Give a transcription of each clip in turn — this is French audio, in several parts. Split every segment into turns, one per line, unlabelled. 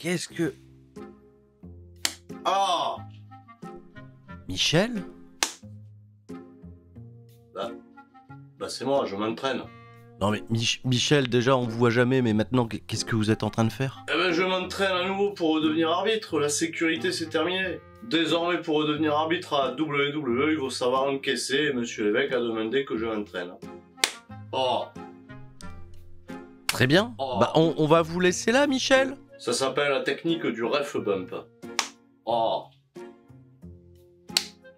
qu'est-ce que...
Ah!
Michel?
Bah c'est moi, je m'entraîne.
Non mais Michel, déjà on vous voit jamais, mais maintenant qu'est-ce que vous êtes en train de faire?
Eh ben je m'entraîne à nouveau pour redevenir arbitre, la sécurité c'est terminé. Désormais pour redevenir arbitre à WWE, il faut savoir encaisser et monsieur l'évêque a demandé que je m'entraîne. Oh!
Très bien.
Oh.
Bah on va vous laisser là, Michel.
Ça s'appelle la technique du ref bump. Oh!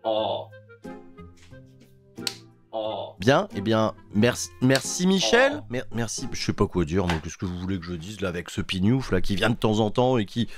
Oh! Oh!
Bien, eh bien, merci Michel. Merci, je sais pas quoi dire, mais qu'est-ce que vous voulez que je dise là avec ce pignouf là qui vient de temps en temps et qui...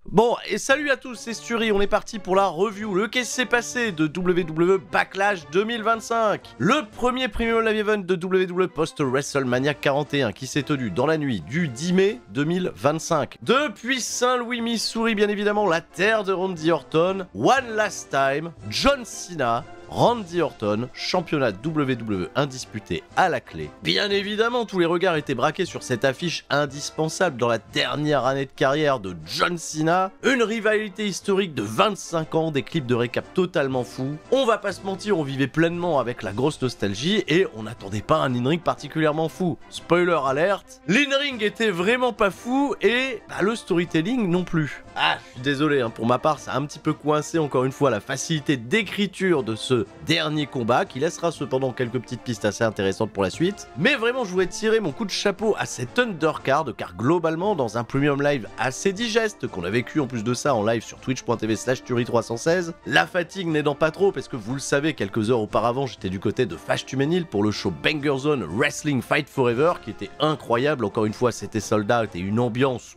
Bon, et salut à tous, c'est Sturi, on est parti pour la review. Le qu'est-ce qui s'est passé de WWE Backlash 2025. Le premier Premium Live Event de WWE post-WrestleMania 41 qui s'est tenu dans la nuit du 10 mai 2025. Depuis Saint-Louis, Missouri, bien évidemment, la terre de Randy Orton. One Last Time, John Cena, Randy Orton, championnat WWE indisputé à la clé. Bien évidemment, tous les regards étaient braqués sur cette affiche indispensable dans la dernière année de carrière de John Cena. Une rivalité historique de 25 ans, des clips de récap totalement fous. On va pas se mentir, on vivait pleinement avec la grosse nostalgie et on n'attendait pas un in-ring particulièrement fou. Spoiler alerte, l'in-ring était vraiment pas fou et le storytelling non plus. Ah, je suis désolé, hein, pour ma part, ça a un petit peu coincé encore une fois la facilité d'écriture de ce dernier combat, qui laissera cependant quelques petites pistes assez intéressantes pour la suite. Mais vraiment, je voulais tirer mon coup de chapeau à cet undercard, car globalement, dans un premium live assez digeste, qu'on a vécu en plus de ça en live sur twitch.tv/Turi316, la fatigue n'aidant pas trop, parce que vous le savez, quelques heures auparavant, j'étais du côté de Fash Tumenil pour le show Banger Zone Wrestling Fight Forever, qui était incroyable. Encore une fois, c'était sold out et une ambiance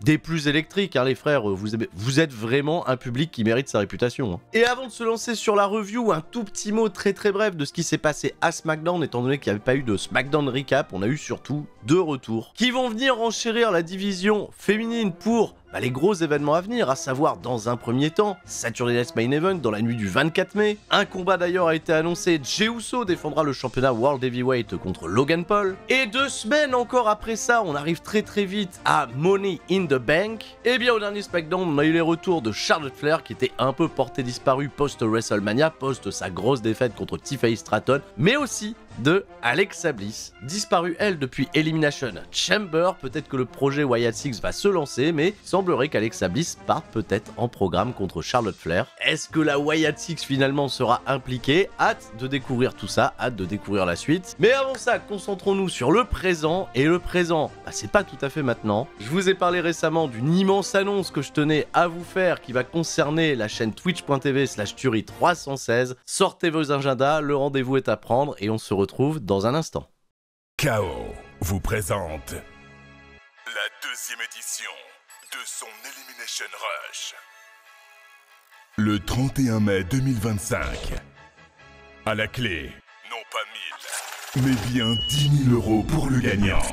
des plus électriques, hein, les frères, vous êtes vraiment un public qui mérite sa réputation. Hein. Et avant de se lancer sur la review, un tout petit mot très bref de ce qui s'est passé à SmackDown, étant donné qu'il n'y avait pas eu de SmackDown recap, on a eu surtout 2 retours, qui vont venir enchérir la division féminine pour les gros événements à venir, à savoir dans un premier temps, Saturday Night's Main Event dans la nuit du 24 mai. Un combat d'ailleurs a été annoncé, Jey Uso défendra le championnat World Heavyweight contre Logan Paul. Et 2 semaines encore après ça, on arrive très vite à Money in the Bank. Et bien au dernier SmackDown, on a eu les retours de Charlotte Flair qui était un peu portée disparue post-WrestleMania, post sa grosse défaite contre Tiffany Stratton, mais aussi de Alexa Bliss, disparue elle depuis Elimination Chamber. Peut-être que le projet Wyatt Six va se lancer, mais il semblerait qu'Alexa Bliss parte peut-être en programme contre Charlotte Flair. Est-ce que la Wyatt Six finalement sera impliquée? Hâte de découvrir tout ça, hâte de découvrir la suite. Mais avant ça, concentrons-nous sur le présent, et le présent, c'est pas tout à fait maintenant. Je vous ai parlé récemment d'une immense annonce que je tenais à vous faire qui va concerner la chaîne twitch.tv/Turi316. Sortez vos agendas, le rendez-vous est à prendre et on se retrouve dans un instant.
KO vous présente la 2e édition de son Elimination Rush. Le 31 mai 2025. À la clé, non pas 1000, mais bien 10 000 € pour le gagnant.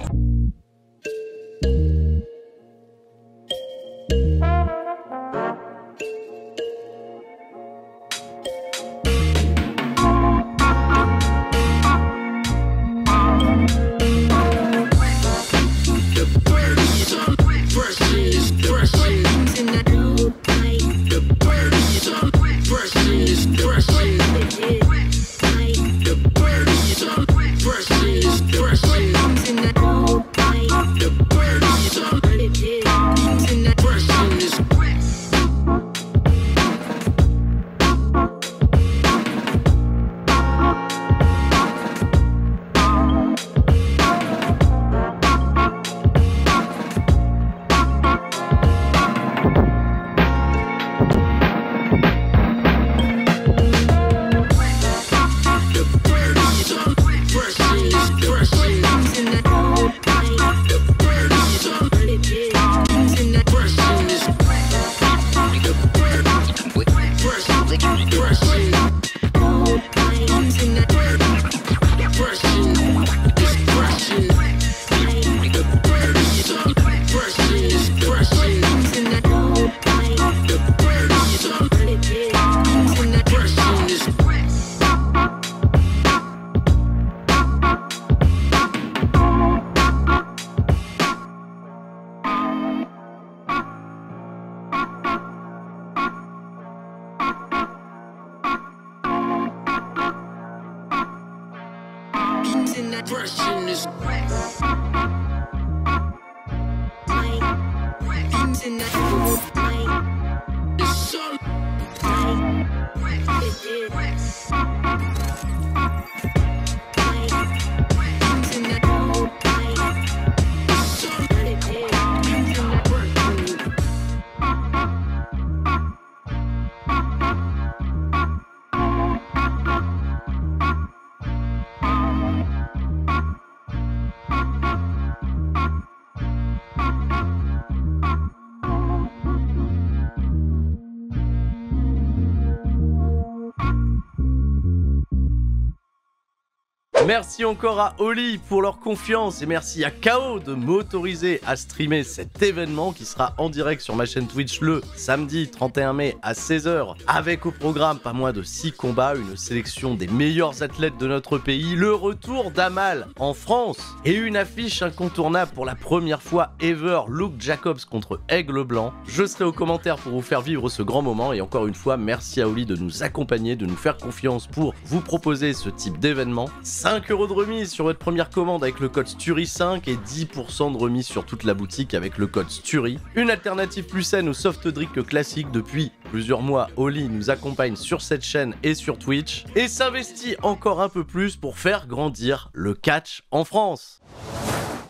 Merci encore à Oli pour leur confiance et merci à KO de m'autoriser à streamer cet événement qui sera en direct sur ma chaîne Twitch le samedi 31 mai à 16h avec au programme pas moins de 6 combats, une sélection des meilleurs athlètes de notre pays, le retour d'Amal en France et une affiche incontournable pour la première fois ever, Luke Jacobs contre Aigle Blanc. Je serai aux commentaires pour vous faire vivre ce grand moment et encore une fois merci à Oli de nous accompagner, de nous faire confiance pour vous proposer ce type d'événement. 5 € de remise sur votre première commande avec le code STURY5 et 10% de remise sur toute la boutique avec le code STURY. Une alternative plus saine au soft drink classique. Depuis plusieurs mois, Oli nous accompagne sur cette chaîne et sur Twitch et s'investit encore un peu plus pour faire grandir le catch en France.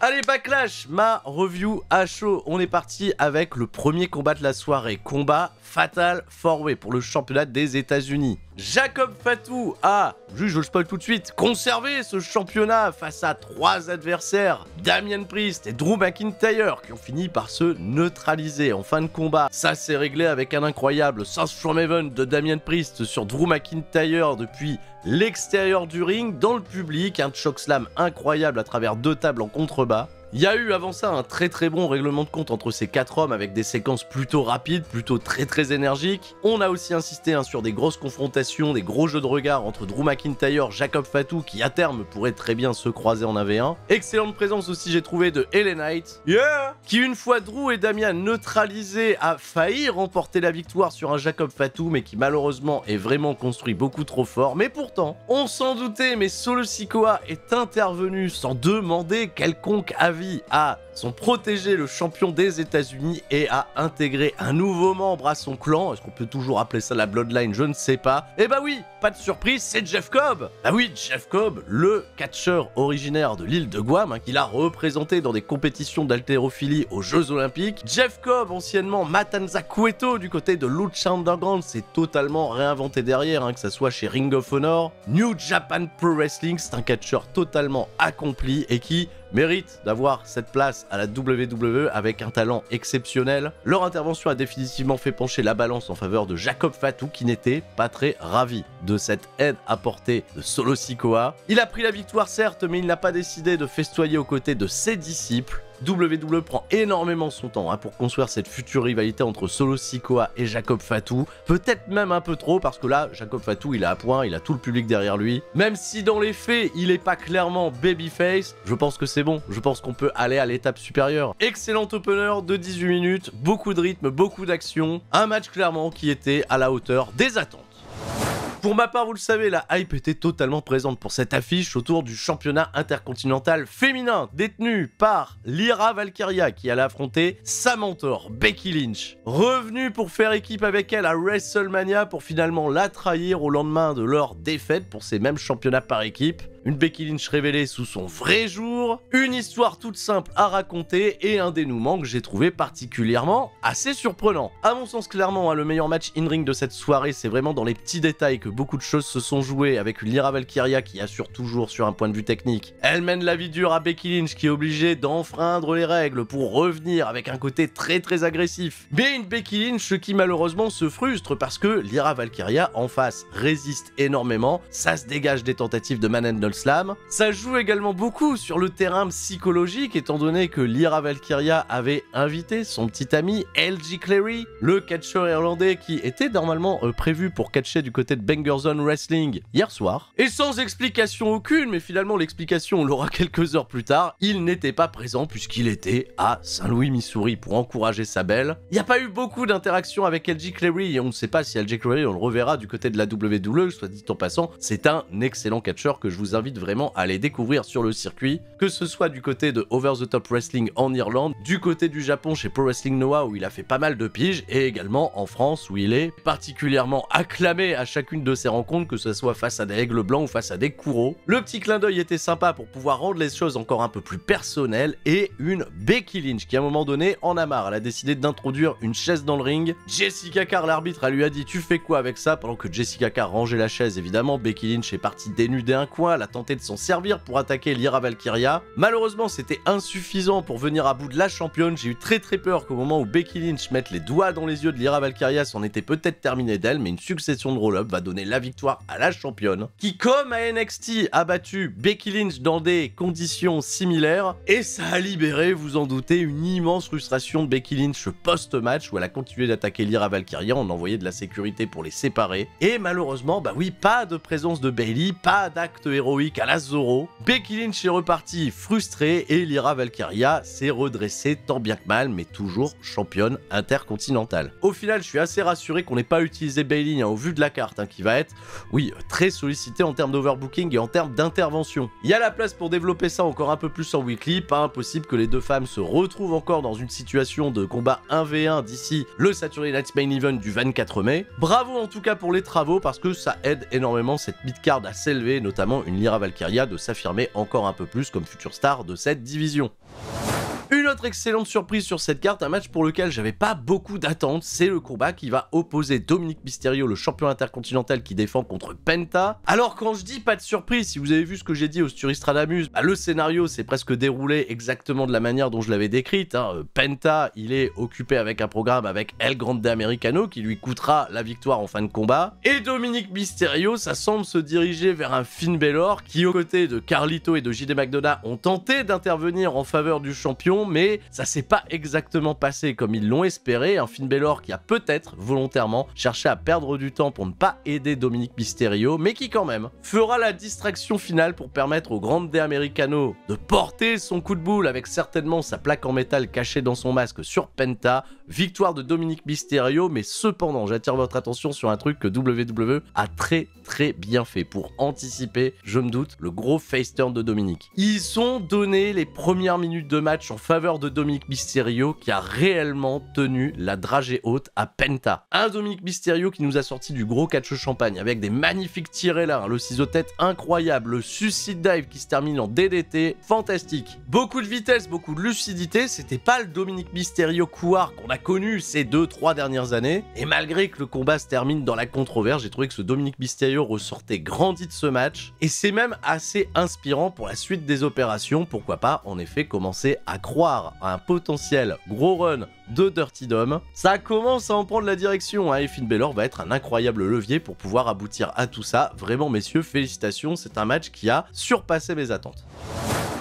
Allez, Backlash, ma review à chaud. On est parti avec le premier combat de la soirée. Combat Fatal 4-Way pour le championnat des États-Unis. Jacob Fatu a, je spoil tout de suite, conservé ce championnat face à 3 adversaires, Damien Priest et Drew McIntyre, qui ont fini par se neutraliser en fin de combat. Ça s'est réglé avec un incroyable South from Heaven de Damien Priest sur Drew McIntyre depuis l'extérieur du ring, dans le public, un chokeslam incroyable à travers 2 tables en contrebas. Il y a eu avant ça un très bon règlement de compte entre ces 4 hommes avec des séquences plutôt rapides, plutôt très énergiques. On a aussi insisté sur des grosses confrontations, des gros jeux de regard entre Drew McIntyre, Jacob Fatu qui à terme pourraient très bien se croiser en AV1. Excellente présence aussi j'ai trouvé de LA Knight, qui une fois Drew et Damian neutralisés a failli remporter la victoire sur un Jacob Fatu mais qui malheureusement est vraiment construit beaucoup trop fort. Mais pourtant, on s'en doutait mais Solo Sikoa est intervenu sans demander quelconque avis à son protégé, le champion des États-Unis, et a intégré un nouveau membre à son clan. Est-ce qu'on peut toujours appeler ça la Bloodline? Je ne sais pas. Et bah oui, pas de surprise, c'est Jeff Cobb. Bah oui, Jeff Cobb, le catcheur originaire de l'île de Guam, qu'il a représenté dans des compétitions d'haltérophilie aux Jeux Olympiques. Jeff Cobb, anciennement Matanza Cueto du côté de Lucha Underground, s'est totalement réinventé derrière, que ça soit chez Ring of Honor, New Japan Pro Wrestling. C'est un catcheur totalement accompli et qui mérite d'avoir cette place à la WWE avec un talent exceptionnel. Leur intervention a définitivement fait pencher la balance en faveur de Jacob Fatu qui n'était pas très ravi de cette aide apportée de Solo Sikoa. Il a pris la victoire certes, mais il n'a pas décidé de festoyer aux côtés de ses disciples. WWE prend énormément son temps pour construire cette future rivalité entre Solo Sikoa et Jacob Fatu. Peut-être même un peu trop parce que là, Jacob Fatu, il est à point, il a tout le public derrière lui. Même si dans les faits, il n'est pas clairement babyface, je pense que c'est bon. Je pense qu'on peut aller à l'étape supérieure. Excellent opener de 18 minutes, beaucoup de rythme, beaucoup d'action. Un match clairement qui était à la hauteur des attentes. Pour ma part, vous le savez, la hype était totalement présente pour cette affiche autour du championnat intercontinental féminin détenu par Lyra Valkyria qui allait affronter sa mentor Becky Lynch. Revenue pour faire équipe avec elle à WrestleMania pour finalement la trahir au lendemain de leur défaite pour ces mêmes championnats par équipe. Une Becky Lynch révélée sous son vrai jour, une histoire toute simple à raconter et un dénouement que j'ai trouvé particulièrement assez surprenant. À mon sens, clairement, le meilleur match in-ring de cette soirée, c'est vraiment dans les petits détails que beaucoup de choses se sont jouées avec une Lyra Valkyria qui assure toujours sur un point de vue technique. Elle mène la vie dure à Becky Lynch qui est obligée d'enfreindre les règles pour revenir avec un côté très agressif. Mais une Becky Lynch qui malheureusement se frustre parce que Lyra Valkyria en face résiste énormément, ça se dégage des tentatives de Man Slam. Ça joue également beaucoup sur le terrain psychologique étant donné que Lyra Valkyria avait invité son petit ami LG Clary, le catcheur irlandais qui était normalement prévu pour catcher du côté de Banger Zone Wrestling hier soir. Et sans explication aucune, mais finalement l'explication on l'aura quelques heures plus tard, il n'était pas présent puisqu'il était à Saint-Louis, Missouri pour encourager sa belle. Il n'y a pas eu beaucoup d'interactions avec LG Clary et on ne sait pas si LG Clary on le reverra du côté de la WWE, soit dit en passant, c'est un excellent catcheur que je vous invite invite vraiment à les découvrir sur le circuit, que ce soit du côté de Over the Top Wrestling en Irlande, du côté du Japon chez Pro Wrestling Noah où il a fait pas mal de piges, et également en France où il est particulièrement acclamé à chacune de ses rencontres, que ce soit face à des aigles blancs ou face à des coureaux. Le petit clin d'œil était sympa pour pouvoir rendre les choses encore un peu plus personnelles, et une Becky Lynch qui à un moment donné en a marre, elle a décidé d'introduire une chaise dans le ring. Jessica Carr, l'arbitre, elle lui a dit tu fais quoi avec ça, pendant que Jessica Carr rangeait la chaise. Évidemment, Becky Lynch est partie dénuder un coin, elle a tenté de s'en servir pour attaquer Lyra Valkyria. Malheureusement, c'était insuffisant pour venir à bout de la championne. J'ai eu très peur qu'au moment où Becky Lynch mette les doigts dans les yeux de Lyra Valkyria, c'en était peut-être terminé d'elle, mais une succession de roll-up va donner la victoire à la championne, qui comme à NXT a battu Becky Lynch dans des conditions similaires, et ça a libéré, vous en doutez, une immense frustration de Becky Lynch post-match, où elle a continué d'attaquer Lyra Valkyria, on envoyait de la sécurité pour les séparer, et malheureusement, bah oui, pas de présence de Bayley, pas d'acte héroïque à la Zorro. Becky Lynch est repartie frustrée, et Lyra Valkyria s'est redressée tant bien que mal, mais toujours championne intercontinentale. Au final, je suis assez rassuré qu'on n'ait pas utilisé Bayley au vu de la carte, qui va être, oui, très sollicité en termes d'overbooking et en termes d'intervention. Il y a la place pour développer ça encore un peu plus en weekly, pas impossible que les deux femmes se retrouvent encore dans une situation de combat 1v1 d'ici le Saturday Night Main Event du 24 mai. Bravo en tout cas pour les travaux, parce que ça aide énormément cette mid-card à s'élever, notamment une Lyra Valkyria de s'affirmer encore un peu plus comme future star de cette division. Une autre excellente surprise sur cette carte, un match pour lequel j'avais pas beaucoup d'attentes, c'est le combat qui va opposer Dominic Mysterio, le champion intercontinental qui défend contre Penta. Alors quand je dis pas de surprise, si vous avez vu ce que j'ai dit au Sturistradamus, le scénario s'est presque déroulé exactement de la manière dont je l'avais décrite. Penta, il est occupé avec un programme avec El Grande Americano qui lui coûtera la victoire en fin de combat. Et Dominic Mysterio, ça semble se diriger vers un Finn Balor qui, aux côtés de Carlito et de JD McDonagh, ont tenté d'intervenir en faveur du champion, mais ça s'est pas exactement passé comme ils l'ont espéré. Un Finn Balor qui a peut-être volontairement cherché à perdre du temps pour ne pas aider Dominic Mysterio, mais qui quand même fera la distraction finale pour permettre au Grande Americano de porter son coup de boule avec certainement sa plaque en métal cachée dans son masque sur Penta. Victoire de Dominic Mysterio, mais cependant j'attire votre attention sur un truc que WWE a très bien fait pour anticiper, je me doute, le gros face turn de Dominic. Ils ont donné les premières minutes de match en faveur de Dominic Mysterio qui a réellement tenu la dragée haute à Penta. Un Dominic Mysterio qui nous a sorti du gros catch champagne avec des magnifiques tirés là, le ciseau-tête incroyable, le suicide dive qui se termine en DDT, fantastique. Beaucoup de vitesse, beaucoup de lucidité, c'était pas le Dominic Mysterio couard qu'on a connu ces 2-3 dernières années, et malgré que le combat se termine dans la controverse, j'ai trouvé que ce Dominic Mysterio ressortait grandi de ce match, et c'est même assez inspirant pour la suite des opérations. Pourquoi pas en effet commencer à croire à un potentiel gros run de Dirty Dom. Ça commence à en prendre la direction, et Finn Balor va être un incroyable levier pour pouvoir aboutir à tout ça. Vraiment messieurs, félicitations, c'est un match qui a surpassé mes attentes.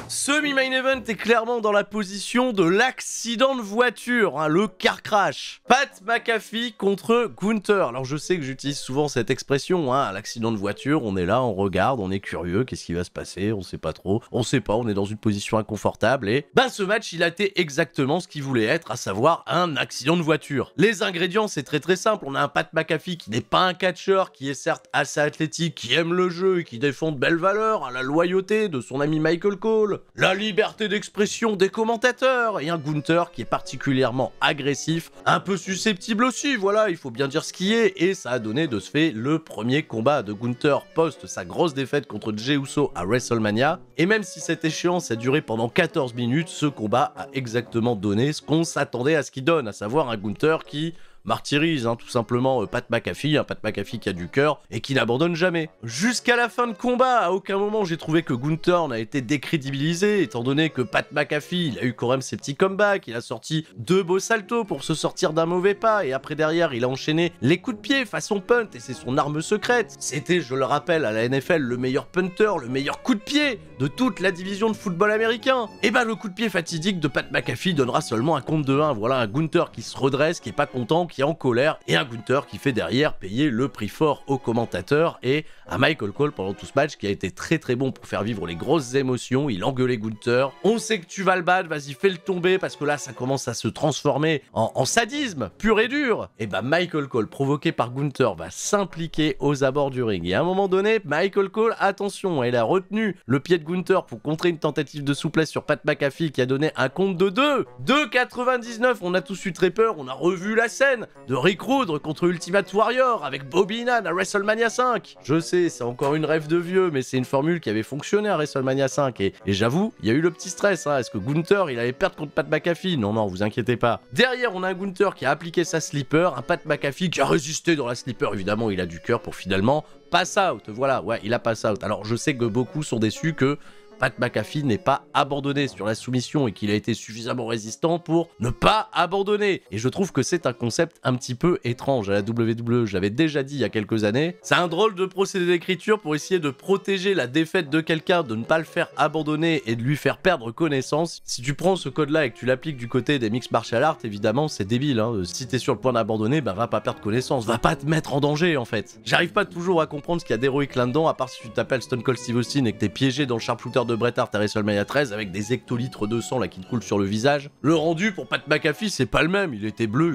Semi-main event est clairement dans la position de l'accident de voiture, le car crash. Pat McAfee contre Gunther. Alors je sais que j'utilise souvent cette expression, l'accident de voiture, on est là, on regarde, on est curieux, qu'est-ce qui va se passer, on sait pas trop, on sait pas, on est dans une position inconfortable, et ce match il a été exactement ce qu'il voulait être, à savoir un accident de voiture. Les ingrédients c'est très simple, on a un Pat McAfee qui n'est pas un catcheur, qui est certes assez athlétique, qui aime le jeu et qui défend de belles valeurs, la loyauté de son ami Michael Cole, la liberté d'expression des commentateurs, et un Gunther qui est particulièrement agressif, un peu susceptible aussi, voilà, il faut bien dire ce qui est, et ça a donné de ce fait le premier combat de Gunther post sa grosse défaite contre Jey Uso à WrestleMania, et même si cette échéance a duré pendant 14 minutes, ce combat a exactement donné ce qu'on s'attendait à ce qu'il donne, à savoir un Gunther qui martyrise tout simplement Pat McAfee, un Pat McAfee qui a du cœur et qui n'abandonne jamais. Jusqu'à la fin de combat, à aucun moment j'ai trouvé que Gunther n'a été décrédibilisé, étant donné que Pat McAfee, il a eu quand même ses petits comebacks, il a sorti 2 beaux saltos pour se sortir d'un mauvais pas, et après derrière il a enchaîné les coups de pied façon punt, et c'est son arme secrète. C'était, je le rappelle, à la NFL, le meilleur punter, le meilleur coup de pied de toute la division de football américain. Et le coup de pied fatidique de Pat McAfee donnera seulement un compte de 1, voilà un Gunther qui se redresse, qui est pas content, qui qui est en colère et un Gunther qui fait derrière payer le prix fort aux commentateurs et à Michael Cole pendant tout ce match qui a été très très bon pour faire vivre les grosses émotions. Il engueulait Gunther. On sait que tu vas le battre, vas-y fais le tomber parce que là ça commence à se transformer en sadisme pur et dur. Et bah Michael Cole, provoqué par Gunther, va s'impliquer aux abords du ring. Et à un moment donné, Michael Cole, attention, il a retenu le pied de Gunther pour contrer une tentative de souplesse sur Pat McAfee qui a donné un compte de 2. 2,99. On a tous eu très peur. On a revu la scène de Rick Rude contre Ultimate Warrior avec Bobby Heenan à WrestleMania 5. Je sais, c'est encore une rêve de vieux, mais c'est une formule qui avait fonctionné à WrestleMania 5. Et j'avoue, il y a eu le petit stress. Hein. Est-ce que Gunther, il allait perdre contre Pat McAfee? Non, vous inquiétez pas. Derrière, on a un Gunther qui a appliqué sa sleeper, un Pat McAfee qui a résisté dans la sleeper. Évidemment, il a du cœur pour finalement pass out. Voilà, ouais, il a pass out. Alors, je sais que beaucoup sont déçus que Pat McAfee n'est pas abandonné sur la soumission et qu'il a été suffisamment résistant pour ne pas abandonner. Et je trouve que c'est un concept un petit peu étrange à la WWE. Je l'avais déjà dit il y a quelques années. C'est un drôle de procédé d'écriture pour essayer de protéger la défaite de quelqu'un, de ne pas le faire abandonner et de lui faire perdre connaissance. Si tu prends ce code-là et que tu l'appliques du côté des mixed martial arts, évidemment, c'est débile. Hein. Si t'es sur le point d'abandonner, bah va pas perdre connaissance, va pas te mettre en danger en fait. J'arrive pas toujours à comprendre ce qu'il y a d'héroïque là-dedans, à part si tu t'appelles Stone Cold Steve Austin et que t'es piégé dans le sharpshooter de Bret Hart à WrestleMania 13 avec des hectolitres de sang là qui te coulent sur le visage. Le rendu pour Pat McAfee c'est pas le même, il était bleu,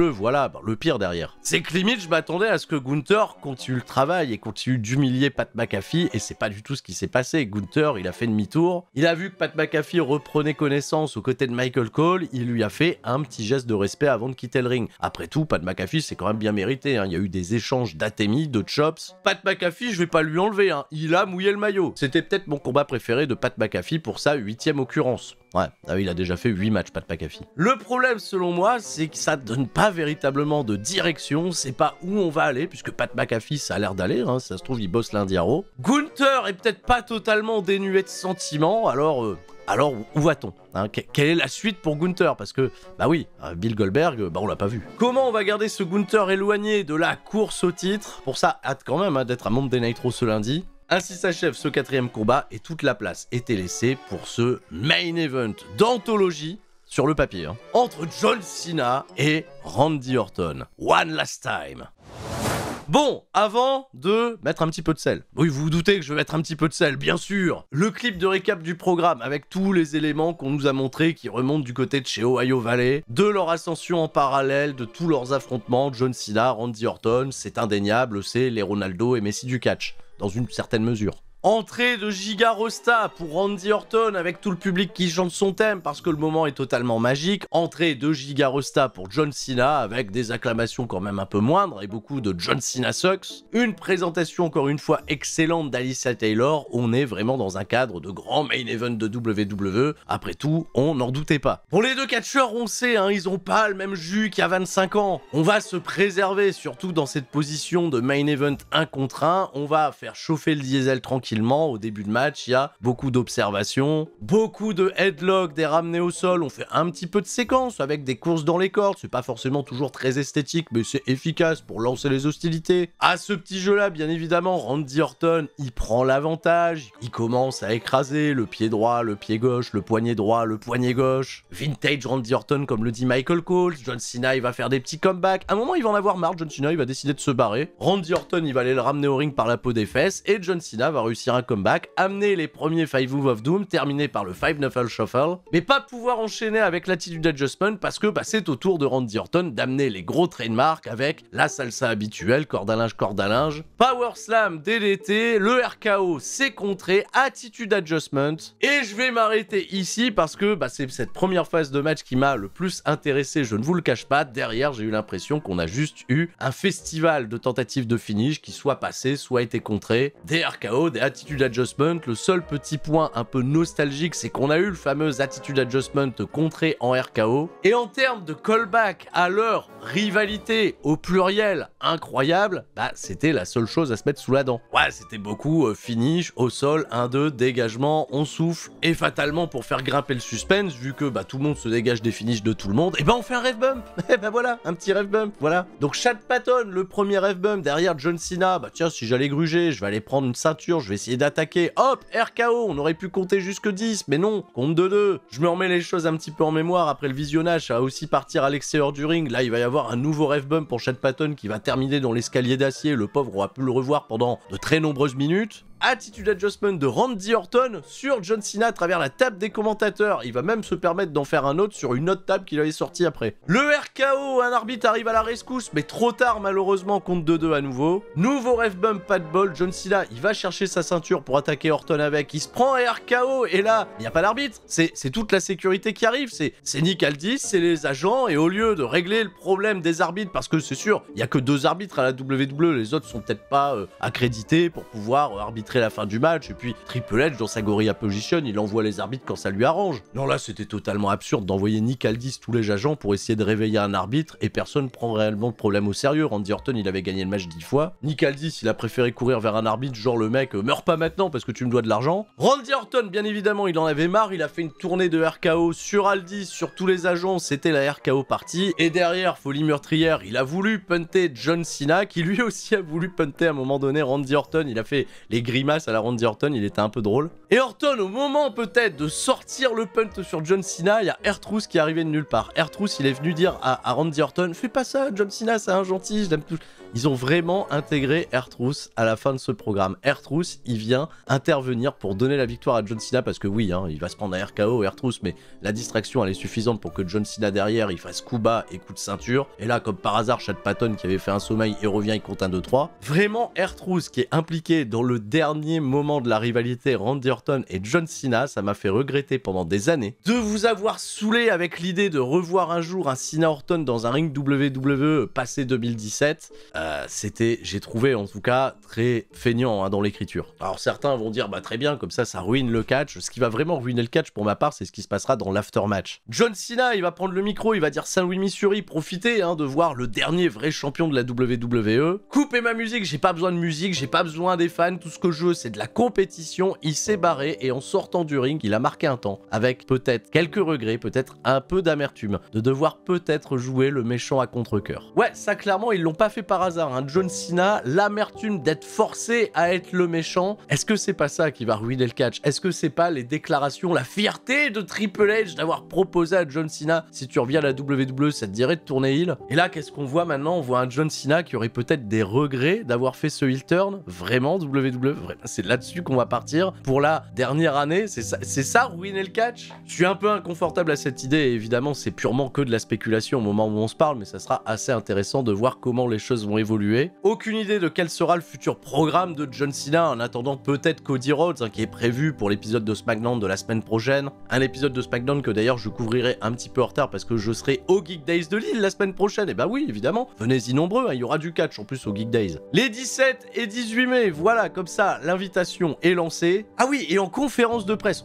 voilà, bah, le pire derrière. C'est que limite je m'attendais à ce que Gunther continue le travail et continue d'humilier Pat McAfee et c'est pas du tout ce qui s'est passé. Gunther il a fait demi-tour, il a vu que Pat McAfee reprenait connaissance aux côtés de Michael Cole, il lui a fait un petit geste de respect avant de quitter le ring. Après tout, Pat McAfee c'est quand même bien mérité, hein. Il y a eu des échanges d'atemi, de chops. Pat McAfee je vais pas lui enlever, hein. Il a mouillé le maillot. C'était peut-être mon combat préféré de Pat McAfee pour sa 8e occurrence. Ouais, il a déjà fait 8 matchs, Pat McAfee. Le problème, selon moi, c'est que ça donne pas véritablement de direction, c'est pas où on va aller, puisque Pat McAfee, ça a l'air d'aller, hein, ça se trouve, il bosse lundi à Raw. Gunther est peut-être pas totalement dénué de sentiments, alors où va-t-on, hein? Quelle est la suite pour Gunther? Parce que, bah oui, Bill Goldberg, bah on l'a pas vu. Comment on va garder ce Gunther éloigné de la course au titre? Pour ça, hâte quand même d'être à Monday Night Raw ce lundi. Ainsi s'achève ce 4e combat et toute la place était laissée pour ce main event d'anthologie sur le papier, hein, entre John Cena et Randy Orton. One last time. Bon, avant de mettre un petit peu de sel. Oui, vous vous doutez que je vais mettre un petit peu de sel, bien sûr. Le clip de récap du programme avec tous les éléments qu'on nous a montrés qui remontent du côté de chez Ohio Valley, de leur ascension en parallèle, de tous leurs affrontements, John Cena, Randy Orton, c'est indéniable, c'est les Ronaldo et Messi du catch, dans une certaine mesure. Entrée de Giga Rosta pour Randy Orton avec tout le public qui chante son thème parce que le moment est totalement magique. Entrée de Giga Rosta pour John Cena avec des acclamations quand même un peu moindres et beaucoup de John Cena sucks. Une présentation encore une fois excellente d'Alicia Taylor. On est vraiment dans un cadre de grand main event de WWE. Après tout, on n'en doutait pas. Pour les deux catcheurs, on sait, hein, ils ont pas le même jus qu'il y a 25 ans. On va se préserver, surtout dans cette position de main event 1 contre 1. On va faire chauffer le diesel tranquillement. Au début de match, il y a beaucoup d'observations, beaucoup de headlock, des ramenés au sol, on fait un petit peu de séquence avec des courses dans les cordes, c'est pas forcément toujours très esthétique, mais c'est efficace pour lancer les hostilités. À ce petit jeu-là, bien évidemment, Randy Orton, il prend l'avantage, il commence à écraser le pied droit, le pied gauche, le poignet droit, le poignet gauche. Vintage Randy Orton, comme le dit Michael Cole. John Cena, il va faire des petits comebacks. À un moment, il va en avoir marre, John Cena, il va décider de se barrer. Randy Orton, il va aller le ramener au ring par la peau des fesses, et John Cena va réussir un comeback, amener les premiers 5 Move of Doom, terminer par le 5 Knuckle Shuffle, mais pas pouvoir enchaîner avec l'attitude adjustment parce que bah, c'est au tour de Randy Orton d'amener les gros trademarks avec la salsa habituelle, corde à linge, Power Slam, DDT, le RKO, c'est contré, attitude adjustment, et je vais m'arrêter ici parce que bah, c'est cette première phase de match qui m'a le plus intéressé, je ne vous le cache pas. Derrière, j'ai eu l'impression qu'on a juste eu un festival de tentatives de finish qui soit passé, soit été contré, des RKO, des attitude adjustment. Le seul petit point un peu nostalgique, c'est qu'on a eu le fameux attitude adjustment contré en RKO. Et en termes de callback à leur rivalité au pluriel incroyable, bah c'était la seule chose à se mettre sous la dent. Ouais, c'était beaucoup finish, au sol, 1-2, dégagement, on souffle, et fatalement pour faire grimper le suspense, vu que bah tout le monde se dégage des finishes de tout le monde, et bah on fait un ref bump. Et bah voilà, un petit ref bump, voilà. Donc Chad Patton, le premier ref bump derrière John Cena, bah tiens, si j'allais gruger, je vais aller prendre une ceinture, je vais essayer d'attaquer. Hop, RKO, on aurait pu compter jusque 10, mais non, compte de 2. Je me remets les choses un petit peu en mémoire après le visionnage, ça va aussi partir à l'extérieur du ring. Là, il va y avoir un nouveau ref bump pour Chad Patton qui va terminer dans l'escalier d'acier. Le pauvre aura pu le revoir pendant de très nombreuses minutes. Attitude Adjustment de Randy Orton sur John Cena à travers la table des commentateurs. Il va même se permettre d'en faire un autre sur une autre table qu'il avait sortie après. Le RKO, un arbitre arrive à la rescousse, mais trop tard malheureusement, compte 2-2 à nouveau. Nouveau ref bump, pas de bol. John Cena, il va chercher sa ceinture pour attaquer Orton avec. Il se prend un RKO et là, il n'y a pas d'arbitre. C'est toute la sécurité qui arrive. C'est Nick Aldis, c'est les agents et au lieu de régler le problème des arbitres, parce que c'est sûr, il n'y a que 2 arbitres à la WWE, les autres sont peut-être pas accrédités pour pouvoir arbitrer la fin du match, et puis Triple H dans sa gorilla position, il envoie les arbitres quand ça lui arrange. Non, là c'était totalement absurde d'envoyer Nick Aldis, tous les agents, pour essayer de réveiller un arbitre, et personne prend réellement le problème au sérieux. Randy Orton, il avait gagné le match 10 fois. Nick Aldis, il a préféré courir vers un arbitre, genre le mec, meurs pas maintenant parce que tu me dois de l'argent. Randy Orton, bien évidemment, il en avait marre, il a fait une tournée de RKO sur Aldis, sur tous les agents, c'était la RKO partie, et derrière, folie meurtrière, il a voulu punter John Cena, qui lui aussi a voulu punter à un moment donné Randy Orton, il a fait les grimaces à la Randy Orton, il était un peu drôle. Et Orton, au moment peut-être de sortir le punt sur John Cena, il y a R-Truth qui est arrivé de nulle part. R-Truth, il est venu dire à Randy Orton, fais pas ça, John Cena, c'est un gentil, je l'aime tout. Ils ont vraiment intégré R-Truth à la fin de ce programme. R-Truth, il vient intervenir pour donner la victoire à John Cena, parce que oui, hein, il va se prendre un RKO, R-Truth, mais la distraction, elle est suffisante pour que John Cena derrière, il fasse coup bas et coup de ceinture. Et là, comme par hasard, Chad Patton, qui avait fait un sommeil, il revient, il compte 1, 2, 3. Vraiment, R-Truth, qui est impliqué dans le dernier moment de la rivalité Randy Orton et John Cena, ça m'a fait regretter pendant des années de vous avoir saoulé avec l'idée de revoir un jour un Cena Orton dans un ring WWE passé 2017. C'était, j'ai trouvé en tout cas, très feignant hein, dans l'écriture. Alors certains vont dire, bah très bien, comme ça ruine le catch. Ce qui va vraiment ruiner le catch pour ma part, c'est ce qui se passera dans l'aftermatch. John Cena, il va prendre le micro, il va dire Saint-Louis, Missouri, profitez hein, de voir le dernier vrai champion de la WWE. Coupez ma musique, j'ai pas besoin de musique, j'ai pas besoin des fans, tout ce que je veux, c'est de la compétition. Il s'est barré et en sortant du ring, il a marqué un temps, avec peut-être quelques regrets, peut-être un peu d'amertume, de devoir peut-être jouer le méchant à contre-cœur. Ouais, ça clairement, ils l'ont pas fait par hasard. Hein. John Cena, l'amertume d'être forcé à être le méchant, est-ce que c'est pas ça qui va ruiner le catch? Est-ce que c'est pas les déclarations, la fierté de Triple H d'avoir proposé à John Cena, si tu reviens à la WWE, ça te dirait de tourner heel? Et là, qu'est-ce qu'on voit maintenant? On voit un John Cena qui aurait peut-être des regrets d'avoir fait ce heel turn. Vraiment, WWE, c'est là-dessus qu'on va partir pour la dernière année. C'est ça ruiner le catch? Je suis un peu inconfortable à cette idée, et évidemment, c'est purement que de la spéculation au moment où on se parle, mais ça sera assez intéressant de voir comment les choses vont évoluer. Aucune idée de quel sera le futur programme de John Cena, en attendant peut-être Cody Rhodes, hein, qui est prévu pour l'épisode de SmackDown de la semaine prochaine. Un épisode de SmackDown que d'ailleurs je couvrirai un petit peu en retard parce que je serai au Geek Days de Lille la semaine prochaine. Et bah oui, évidemment, venez-y nombreux, hein, il y aura du catch en plus au Geek Days. Les 17 et 18 mai, voilà, comme ça, l'invitation est lancée. Ah oui, et en conférence de presse,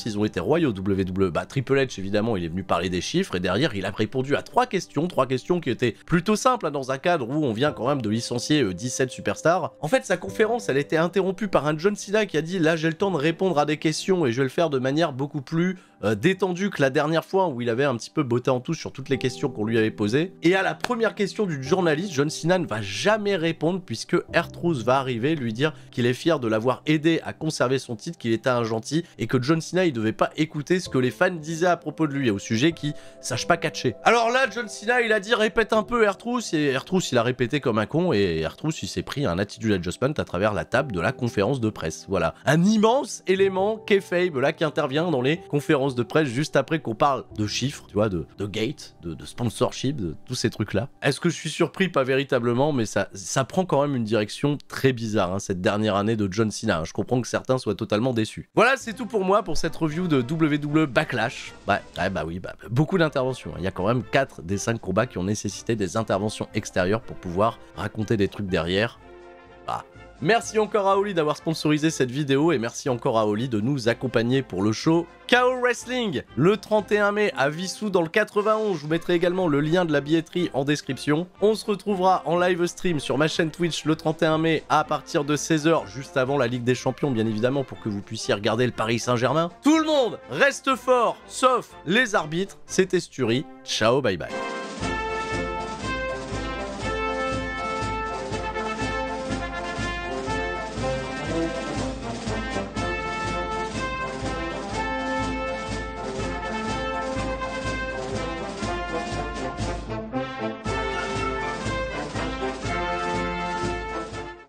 ils ont été royaux WWE. Bah Triple H, évidemment, il est venu parler des chiffres et derrière, il a répondu à 3 questions qui étaient plutôt simples, hein, dans un cadre où on vient quand même de licencier 17 superstars. En fait, sa conférence, elle a été interrompue par un John Cena qui a dit « Là, j'ai le temps de répondre à des questions et je vais le faire de manière beaucoup plus détendu que la dernière fois où il avait un petit peu botté en touche sur toutes les questions qu'on lui avait posées. Et à la première question du journaliste, John Cena ne va jamais répondre puisque R-Truth va arriver lui dire qu'il est fier de l'avoir aidé à conserver son titre, qu'il était un gentil et que John Cena il devait pas écouter ce que les fans disaient à propos de lui et au sujet qui sache pas catcher. Alors là, John Cena il a dit répète un peu R-Truth et R-Truth il a répété comme un con et R-Truth il s'est pris un attitude adjustment à travers la table de la conférence de presse. Voilà, un immense élément kayfabe là qui intervient dans les conférences de presse juste après qu'on parle de chiffres, tu vois, de gate, de sponsorship, de tous ces trucs-là. Est-ce que je suis surpris? Pas véritablement, mais ça prend quand même une direction très bizarre, hein, cette dernière année de John Cena. Hein. Je comprends que certains soient totalement déçus. Voilà, c'est tout pour moi pour cette review de WWE Backlash. Beaucoup d'interventions. Hein. Il y a quand même 4 des 5 combats qui ont nécessité des interventions extérieures pour pouvoir raconter des trucs derrière. Merci encore à Oli d'avoir sponsorisé cette vidéo et merci encore à Oli de nous accompagner pour le show KO Wrestling le 31 mai à Vissou dans le 91. Je vous mettrai également le lien de la billetterie en description. On se retrouvera en live stream sur ma chaîne Twitch le 31 mai à partir de 16 h, juste avant la Ligue des Champions bien évidemment, pour que vous puissiez regarder le Paris Saint-Germain. Tout le monde reste fort, sauf les arbitres. C'était Sturi. Ciao, bye bye.